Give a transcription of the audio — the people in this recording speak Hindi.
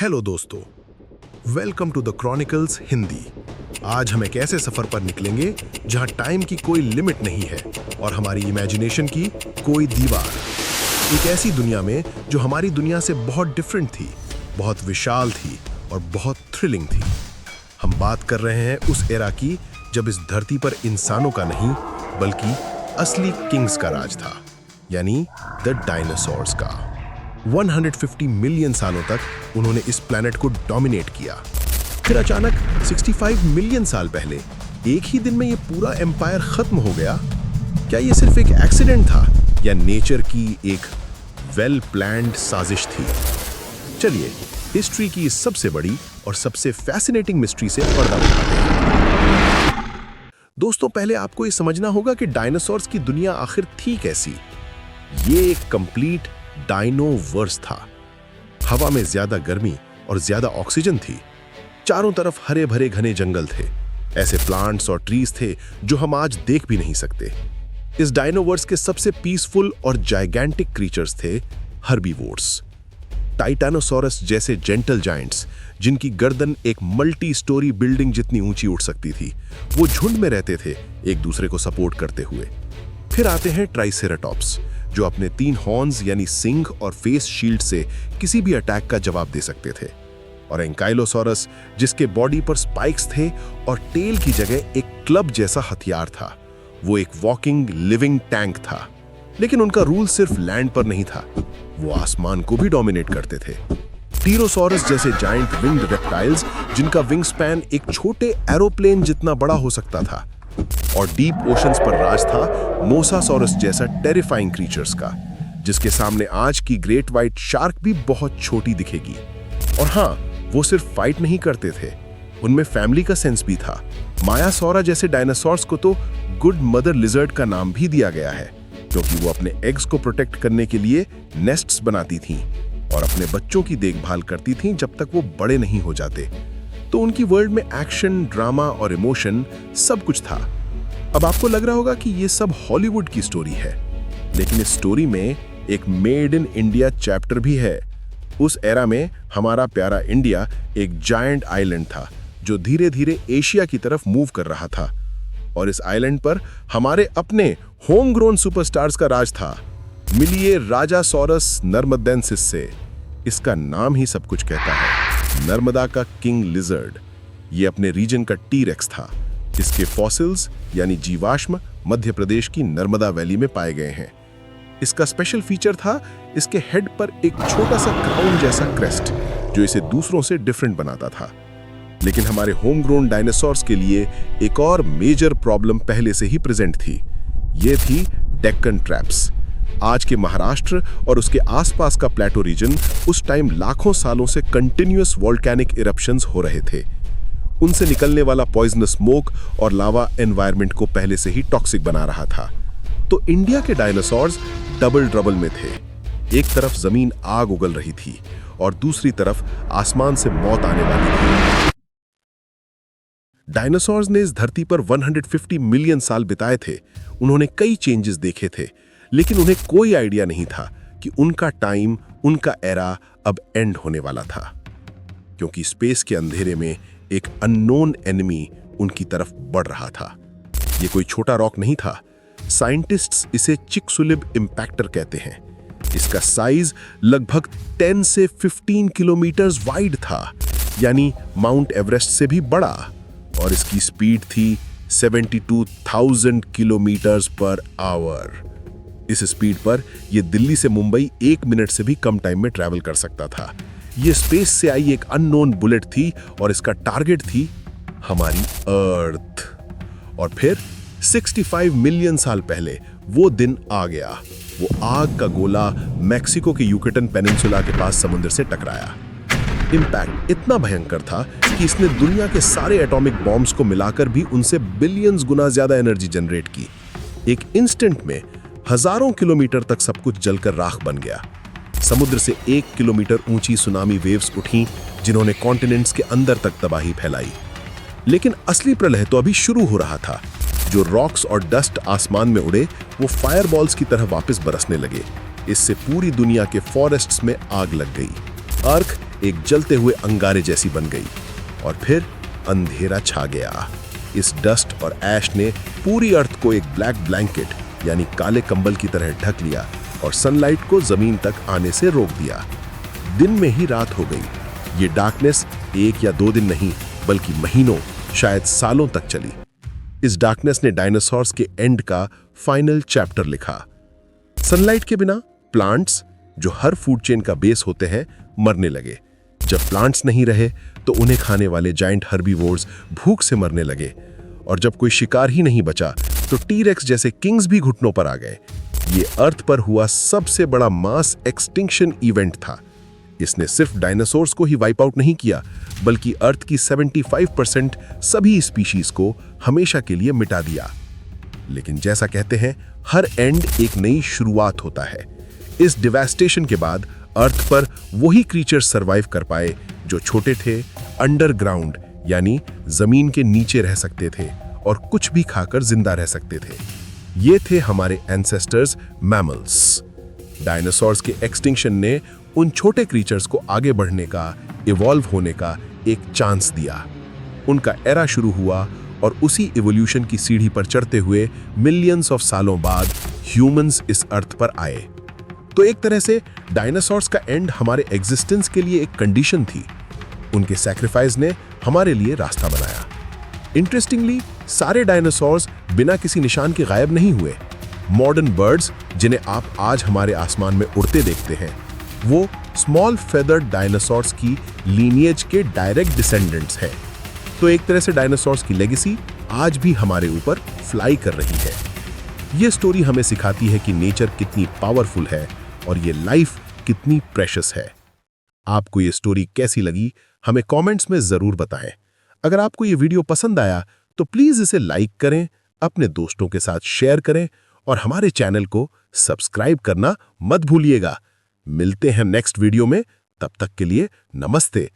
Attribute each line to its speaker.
Speaker 1: हेलो दोस्तों, welcome to the chronicles Hindi. आज हम एक ऐसे सफर पर निकलेंगे जहां टाइम की कोई लिमिट नहीं है और हमारी इमेजिनेशन की कोई दीवार। एक ऐसी दुनिया में जो हमारी दुनिया से बहुत डिफरेंट थी, बहुत विशाल थी और बहुत थ्रिलिंग थी। हम बात कर रहे हैं उस एरा की जब इस धरती पर इंसानों का नहीं बल्कि असली किंग्स का राज था, यानी द डायनासोर्स का। 150 मिलियन सालों तक उन्होंने इस प्लेनेट को डोमिनेट किया। फिर अचानक 65 मिलियन साल पहले एक ही दिन में ये पूरा एम्पायर खत्म हो गया। क्या ये सिर्फ एक एक्सीडेंट था या नेचर की एक वेल प्लान्ड साजिश थी? चलिए हिस्ट्री की इस सबसे बड़ी और सबसे फैसिनेटिंग मिस्ट्री से पर्दा उठाते हैं। दोस्तों, पहले आपको ये समझना होगा कि डायनासोर्स की दुनिया आखिर थी कैसी। ये एक कंप्लीट डायनोवर्स था। हवा में ज्यादा गर्मी और ज्यादा ऑक्सीजन थी। चारों तरफ हरे भरे घने जंगल थे। ऐसे प्लांट्स और ट्रीज थे जो हम आज देख भी नहीं सकते। इस डायनोवर्स के सबसे पीसफुल और जाइगेंटिक क्रीचर्स थे हर्बीवोर्स। टाइटानोसॉरस जैसे जेंटल जायंट्स, जिनकी गर्दन एक मल्टी स्टोरी बिल्डिंग जितनी ऊंची उठ सकती थी, वो झुंड में रहते थे, एक दूसरे को सपोर्ट करते हुए। फिर आते हैं ट्राइसेराटॉप्स, जो अपने 3 हॉर्न्स यानी सिंग और फेस शील्ड से किसी भी अटैक का जवाब दे सकते थे। और एंकाइलोसॉरस, जिसके बॉडी पर स्पाइक्स थे और टेल की जगह एक क्लब जैसा हथियार था। वो एक वॉकिंग लिविंग टैंक था। लेकिन उनका रूल सिर्फ लैंड पर नहीं था, वो आसमान को भी डोमिनेट करते थे। टीरोसॉरस जैसे जायंट विंग्ड रेप्टाइल्स, जिनका विंग स्पैन एक छोटे एरोप्लेन जितना बड़ा हो सकता था। और डीप ओशंस पर राज था मोसासॉरस जैसा टेरिफाइंग क्रीचर्स का, जिसके सामने आज की ग्रेट व्हाइट शार्क भी बहुत छोटी दिखेगी। और हाँ, वो सिर्फ फाइट नहीं करते थे, उनमें फैमिली का सेंस भी था। मायासौरा जैसे डायनासोर्स को तो गुड मदर लिजर्ड का नाम भी दिया गया है, क्योंकि वो अपने एग्स को प्रोटेक्ट करने के लिए नेस्ट्स बनाती थीं और अपने बच्चों की देखभाल करती थीं जब तक वो बड़े नहीं हो जाते। तो उनकी वर्ल्ड में एक्शन, ड्रामा और इमोशन सब कुछ था। अब आपको लग रहा होगा कि ये सब हॉलीवुड की स्टोरी है, लेकिन इस स्टोरी में एक मेड इन इंडिया चैप्टर भी है। उस एरा में हमारा प्यारा इंडिया एक जायंट आइलैंड था जो धीरे धीरे एशिया की तरफ मूव कर रहा था। और इस आइलैंड पर हमारे अपने होम ग्रोन सुपरस्टार्स का राज था। मिलिए राजासॉरस नर्मदेंसिस से। इसका नाम ही सब कुछ कहता है। नर्मदा का किंग लिजर्ड। ये अपने रीजन का टी-रेक्स था। इसके फॉसिल्स यानी जीवाश्म मध्य प्रदेश की नर्मदा वैली में पाए गए हैं। इसका स्पेशल फीचर था इसके हेड पर एक छोटा सा क्राउन जैसा क्रेस्ट, जो इसे दूसरों से डिफरेंट बनाता था। लेकिन हमारे होम ग्रोन डायनासोर्स के लिए एक और मेजर प्रॉब्लम पहले से ही प्रेजेंट थी। ये थी डेक्कन ट्रैप्स। आज के महाराष्ट्र और उसके आसपास का प्लेटो रीजन उस टाइम लाखों सालों से कंटिन्यूअस वोल्केनिक इरप्शंस हो रहे थे। उनसे निकलने वाला पॉइजनस स्मोक और लावा एनवायरनमेंट को पहले से ही टॉक्सिक बना रहा था। तो इंडिया के डायनासोर्स डबल ट्रबल में थे। एक तरफ जमीन आग उगल रही थी और दूसरी तरफ आसमान से मौत आने वाली थी। डायनासोर्स ने इस धरती पर 150 मिलियन साल बिताए थे। उन्होंने कई चेंजेस देखे थे, लेकिन उन्हें कोई आइडिया नहीं था कि उनका टाइम, उनका एरा अब एंड होने वाला था। क्योंकि स्पेस के अंधेरे में एक अननोन एनिमी उनकी तरफ बढ़ रहा था। ये कोई छोटा रॉक नहीं था। साइंटिस्ट्स इसे चिकसुलिब इंपैक्टर कहते हैं। इसका साइज लगभग 10 से 15 किलोमीटर वाइड था, यानी माउंट एवरेस्ट से भी बड़ा। और इसकी स्पीड थी 72,000 किलोमीटर पर आवर। इस स्पीड पर यह दिल्ली से मुंबई 1 मिनट से भी कम टाइम में ट्रैवल कर सकता था। ये स्पेस से आई एक अननोन बुलेट थी और इसका टारगेट थी हमारी अर्थ। और फिर 65 मिलियन साल पहले वो दिन आ गया। वो आग का गोला मैक्सिको के यूकेटन पेनिनसुला के पास समुद्र से टकराया। इंपैक्ट इतना भयंकर था कि इसने दुनिया के सारे एटॉमिक बॉम्ब्स को मिलाकर भी उनसे बिलियंस गुना ज्यादा एनर्जी जनरेट की। एक इंस्टेंट में हजारों किलोमीटर तक सब कुछ जलकर राख बन गया। समुद्र से 1 किलोमीटर ऊंची सुनामी वेव्स उठी, जिन्होंने कॉन्टिनेंट्स के अंदर तक तबाही फैलाई। लेकिन असली प्रलय तो अभी शुरू हो रहा था। जो रॉक्स और डस्ट आसमान में उड़े, वो फायरबॉल्स की तरह वापस बरसने लगे। इससे पूरी दुनिया के फॉरेस्ट्स में आग लग गई। अर्थ एक जलते हुए अंगारे जैसी बन गई और फिर अंधेरा छा गया। इस डस्ट और ऐश ने पूरी अर्थ को एक ब्लैक ब्लैंकेट यानी काले कंबल की तरह ढक लिया और सनलाइट को जमीन तक आने से रोक दिया। दिन में ही रात हो गई। ये डार्कनेस 1 या 2 दिन नहीं बल्कि महीनों, शायद सालों तक चली। इस डार्कनेस ने डायनासोर्स के एंड का फाइनल चैप्टर लिखा। सनलाइट के बिना प्लांट्स, जो हर फूड चेन का बेस होते हैं, मरने लगे। जब प्लांट्स नहीं रहे तो उन्हें खाने वाले जायंट हर्बीवोर्स भूख से मरने लगे और जब कोई शिकार ही नहीं बचा तो टी-रेक्स जैसे किंग्स भी घुटनों पर आ गए। ये अर्थ पर हुआ सबसे बड़ा मास एक्सटिंक्शन इवेंट था। इसने सिर्फ डायनासोर्स को ही वाइप आउट नहीं किया बल्कि अर्थ की 75% सभी स्पीशीज को हमेशा के लिए मिटा दिया। लेकिन जैसा कहते हैं, हर एंड एक नई शुरुआत होता है। इस डिवास्टेशन के बाद अर्थ पर वही क्रीचर्स सरवाइव कर पाए जो छोटे थे, अंडरग्राउंड यानी जमीन के नीचे रह सकते थे और कुछ भी खाकर जिंदा रह सकते थे। ये थे हमारे एंसेस्टर्स मैमल्स। डायनासोर्स के एक्सटिंक्शन ने उन छोटे क्रीचर्स को आगे बढ़ने का, इवॉल्व होने का एक चांस दिया। उनका एरा शुरू हुआ और उसी इवोल्यूशन की सीढ़ी पर चढ़ते हुए मिलियंस ऑफ सालों बाद ह्यूमंस इस अर्थ पर आए। तो एक तरह से डायनासोर्स का एंड हमारे एग्जिस्टेंस के लिए एक कंडीशन थी। उनके सैक्रिफाइस ने हमारे लिए रास्ता बनाया। इंटरेस्टिंगली, सारे डायनासोर्स बिना किसी निशान के गायब नहीं हुए। मॉडर्न बर्ड्स, जिन्हें आप आज हमारे आसमान में उड़ते देखते हैं, वो स्मॉल फेदर्ड डायनासोर्स की लीनिएज के डायरेक्ट डिसेंडेंट्स हैं। तो एक तरह से डायनासोर्स की लेगेसी आज भी हमारे ऊपर फ्लाई कर रही है। ये स्टोरी हमें सिखाती है कि नेचर कितनी पावरफुल है और ये लाइफ कितनी प्रेशियस है। आपको ये स्टोरी कैसी लगी, हमें कमेंट्स में जरूर बताएं। अगर आपको ये वीडियो पसंद आया तो प्लीज इसे लाइक करें, अपने दोस्तों के साथ शेयर करें और हमारे चैनल को सब्सक्राइब करना मत भूलिएगा। मिलते हैं नेक्स्ट वीडियो में, तब तक के लिए नमस्ते।